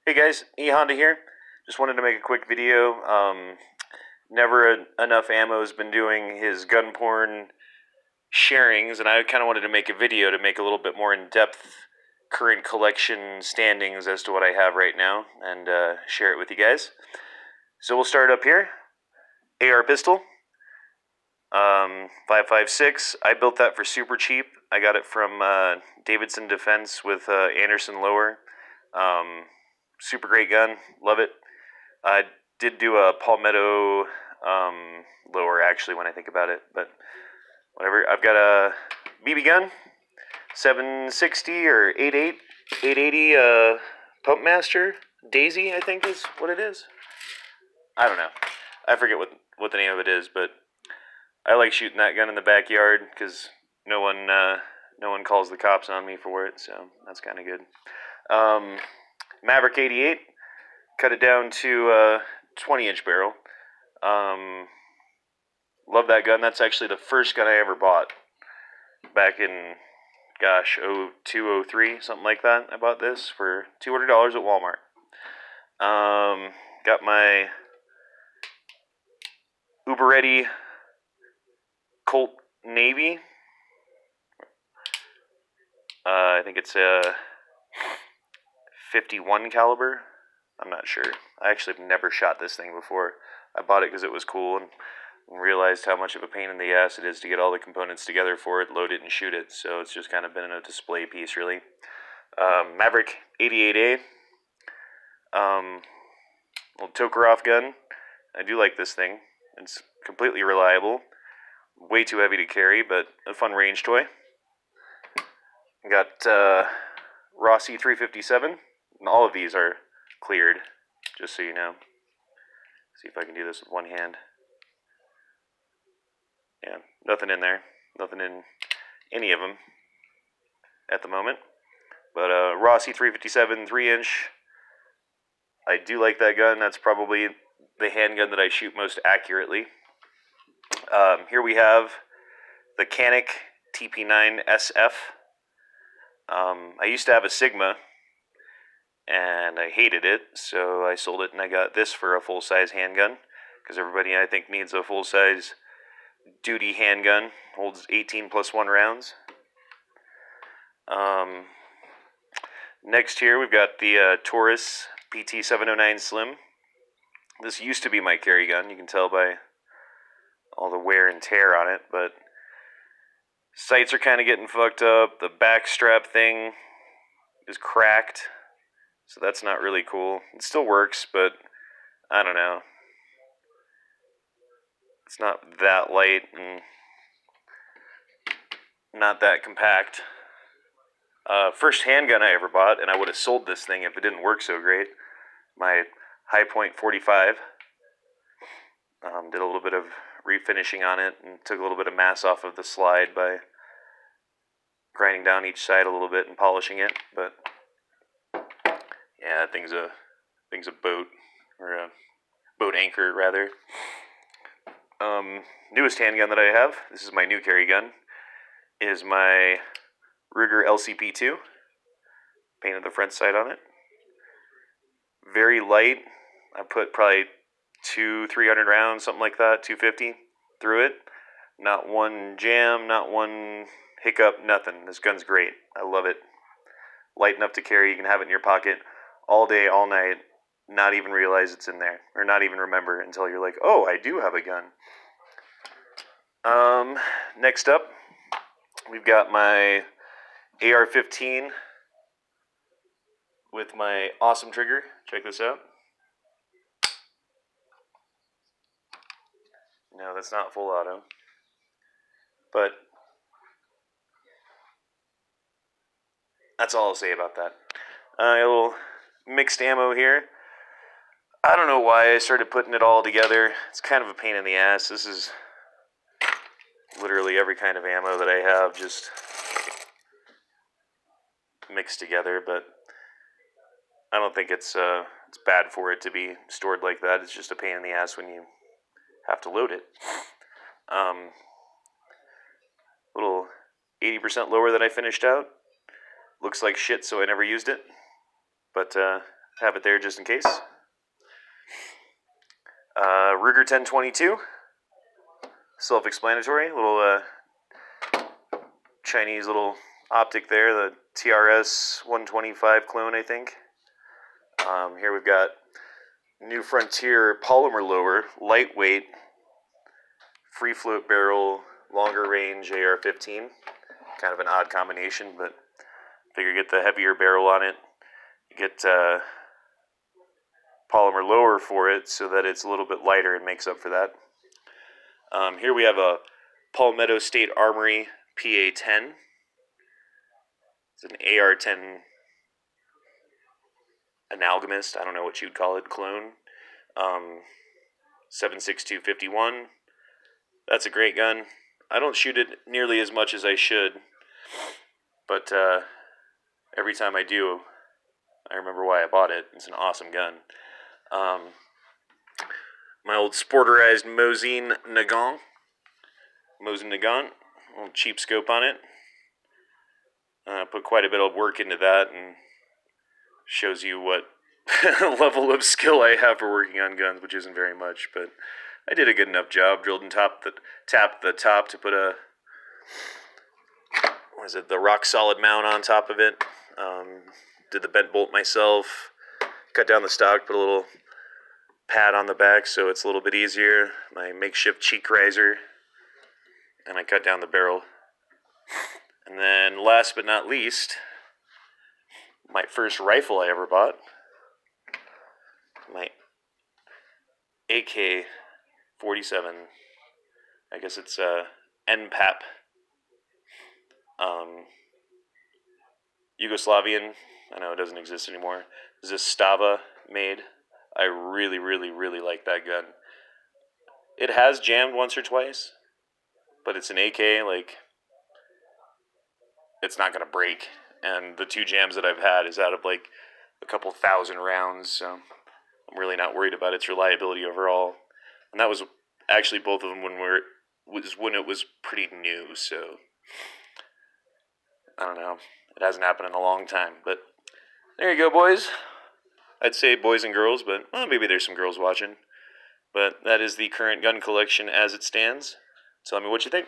Hey guys, E Honda here. Just wanted to make a quick video. Never Enough Ammo has been doing his gun porn sharings, and I kind of wanted to make a video to make a little bit more in-depth current collection standings as to what I have right now, and share it with you guys. So we'll start up here. AR pistol, 5.56. I built that for super cheap. I got it from Davidson Defense with Anderson Lower. Super great gun, love it. I did do a Palmetto lower actually when I think about it, but whatever. I've got a BB gun, 760 or 880 Pump Master Daisy, I think is what it is. I don't know. I forget what the name of it is, but I like shooting that gun in the backyard because no one calls the cops on me for it, so that's kind of good. Maverick 88, cut it down to 20-inch barrel. Love that gun. That's actually the first gun I ever bought back in, gosh, 02, 03, something like that. I bought this for $200 at Walmart. Got my Uber Ready Colt Navy. I think it's a 51 caliber. I'm not sure. I actually have never shot this thing before. I bought it because it was cool and realized how much of a pain in the ass it is to get all the components together for it, load it, and shoot it. So it's just kind of been a display piece, really. Maverick 88A. Little Tokarev gun. I do like this thing. It's completely reliable. Way too heavy to carry, but a fun range toy. Got Rossi 357. And all of these are cleared, just so you know. See if I can do this with one hand. Yeah, nothing in there. Nothing in any of them at the moment. But Rossi 357 3-inch. I do like that gun. That's probably the handgun that I shoot most accurately. Here we have the Canik TP9 SF. I used to have a Sigma, and I hated it, so I sold it, and I got this for a full-size handgun, because everybody, I think, needs a full-size duty handgun. Holds 18 plus 1 rounds. Next here, we've got the Taurus PT709 Slim. This used to be my carry gun. You can tell by all the wear and tear on it, but sights are kind of getting fucked up. The back strap thing is cracked, so that's not really cool. It still works, but I don't know. It's not that light and not that compact. First handgun I ever bought, and I would have sold this thing if it didn't work so great. My High Point 45. Did a little bit of refinishing on it and took a little bit of mass off of the slide by grinding down each side a little bit and polishing it. But yeah, that thing's a boat, or a boat anchor rather. Newest handgun that I have, this is my new carry gun, is my Ruger LCP2. Painted the front sight on it. Very light. I put probably 300 rounds, something like that, 250 through it. Not one jam, not one hiccup, nothing. This gun's great. I love it. Light enough to carry. You can have it in your pocket all day, all night, not even realize it's in there, or not even remember until you're like, oh, I do have a gun. Next up, we've got my AR-15 with my awesome trigger. Check this out. No, that's not full auto. But that's all I'll say about that. A little mixed ammo here. I don't know why I started putting it all together. It's kind of a pain in the ass. This is literally every kind of ammo that I have just mixed together, but I don't think it's bad for it to be stored like that. It's just a pain in the ass when you have to load it. Little 80% lower than I finished out. Looks like shit, so I never used it. But have it there just in case. Ruger 1022. Self-explanatory. Little Chinese little optic there. The TRS 125 clone, I think. Here we've got New Frontier polymer lower, lightweight, free float barrel, longer range AR-15. Kind of an odd combination, but figure get the heavier barrel on it. You get polymer lower for it so that it's a little bit lighter and makes up for that. Here we have a Palmetto State Armory PA-10. It's an AR-10 analgamist, I don't know what you'd call it, clone. 7.6251. That's a great gun. I don't shoot it nearly as much as I should, but every time I do, I remember why I bought it. It's an awesome gun. My old sporterized Mosin Nagant. Little cheap scope on it. Put quite a bit of work into that, and shows you what level of skill I have for working on guns, which isn't very much, but I did a good enough job. Drilled and tapped the top to put a, the rock solid mount on top of it. Did the bent bolt myself. Cut down the stock, put a little pad on the back so it's a little bit easier. My makeshift cheek riser. And I cut down the barrel. And then last but not least, my first rifle I ever bought. My AK-47. I guess it's NPAP. Yugoslavian. I know it doesn't exist anymore. Zastava made. I really, really, really like that gun. It has jammed once or twice, but it's an AK, like, it's not going to break. And the 2 jams that I've had is out of, like, a couple thousand rounds, so I'm really not worried about its reliability overall. And that was actually both of them when it was pretty new, so I don't know. It hasn't happened in a long time, but there you go, boys. I'd say boys and girls, but well, maybe there's some girls watching. But that is the current gun collection as it stands. Tell me what you think.